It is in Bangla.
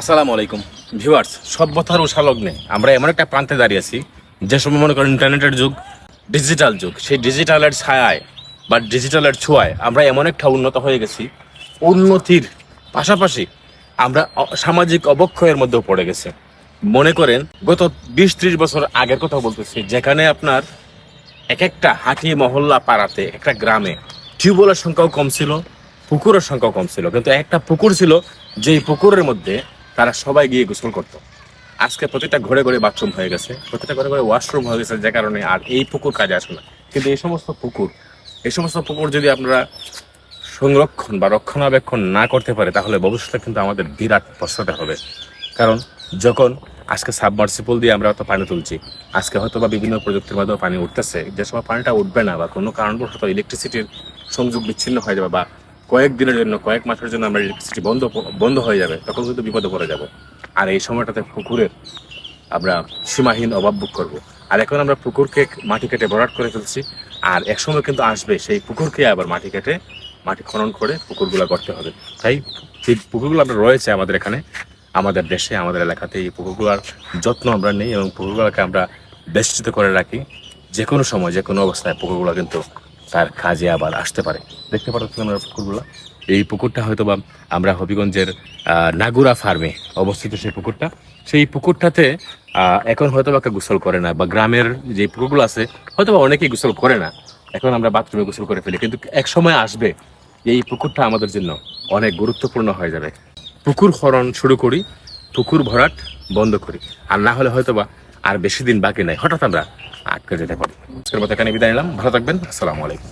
আসসালামু আলাইকুম ভিউয়ার্স, সভ্যতার উষালগ্নে আমরা এমন একটা প্রান্তে দাঁড়িয়ে আছি যে সময় মনে করেন ইন্টারনেটের যুগ, ডিজিটাল যুগ। সেই ডিজিটালের ছায়ায় বা ডিজিটালের ছোঁয়ায় আমরা এমন একটা উন্নত হয়ে গেছি, উন্নতির পাশাপাশি আমরা সামাজিক অবক্ষয়ের মধ্যেও পড়ে গেছে। মনে করেন গত 20-30 বছর আগের কথা বলতেছি, যেখানে আপনার এক একটা হাঁটি মহল্লা পাড়াতে একটা গ্রামে টিউবওয়েলের সংখ্যাও কম ছিল, পুকুরের সংখ্যাও কম ছিল, কিন্তু একটা পুকুর ছিল যেই পুকুরের মধ্যে তারা সবাই গিয়ে গোসল করতো। আজকে প্রতিটা ঘরে ঘরে বাথরুম হয়ে গেছে, প্রতিটা ঘরে ঘরে ওয়াশরুম হয়ে গেছে, যে কারণে আর এই পুকুর কাজে আসে না। কিন্তু এই সমস্ত পুকুর যদি আপনারা সংরক্ষণ বা রক্ষণাবেক্ষণ না করতে পারে, তাহলে ভবিষ্যতে কিন্তু আমাদের বিরাট পস্তাতে হবে। কারণ যখন আজকে সাবমার্সিবল দিয়ে আমরা হয়তো পানি তুলছি, আজকে হয়তো বা বিভিন্ন প্রযুক্তির মাধ্যমে পানি উঠতেছে, যে সময় পানিটা উঠবে না বা কোনো কারণবশত ইলেকট্রিসিটির সংযোগ বিচ্ছিন্ন হয়ে যাবে বা কয়েকদিনের জন্য, কয়েক মাসের জন্য আমরা ইলেকট্রিসিটি বন্ধ হয়ে যাবে, তখন কিন্তু বিপদে পড়ে যাব। আর এই সময়টাতে পুকুরের আমরা সীমাহীন অভাব ভোগ করবো। আর এখন আমরা পুকুরকে মাটি কেটে ভরাট করে ফেলছি, আর একসময় কিন্তু আসবে সেই পুকুরকে আবার মাটি খনন করে পুকুরগুলো করতে হবে। তাই এই পুকুরগুলো আমরা রয়েছে আমাদের এখানে, আমাদের দেশে, আমাদের এলাকাতে এই পুকুরগুলোর যত্ন আমরা নেই এবং পুকুরগুলোকে আমরা বেষ্টিত করে রাখি। যে কোনো সময়, যে কোনো অবস্থায় পুকুরগুলো কিন্তু তার কাজে আবার আসতে পারে। দেখতে পাচ্ছি আমরা পুকুরগুলো। এই পুকুরটা হয়তো বা আমরা হবিগঞ্জের নাগুরা ফার্মে অবস্থিত সেই পুকুরটাতে এখন হয়তো বা গোসল করে না, বা গ্রামের যে পুকুরগুলো আছে হয়তো বা অনেকেই গোসল করে না। এখন আমরা বাথরুমে গোসল করে ফেলি, কিন্তু এক সময় আসবে এই পুকুরটা আমাদের জন্য অনেক গুরুত্বপূর্ণ হয়ে যাবে। পুকুর খনন শুরু করি, পুকুর ভরাট বন্ধ করি, আর না হলে হয়তো বা আর বেশি দিন বাকি নাই, হঠাৎ আমরা আটকে যেতে পারি। আজকের মতো এখানে বিদায় নিলাম। ভালো থাকবেন। আসসালামু আলাইকুম।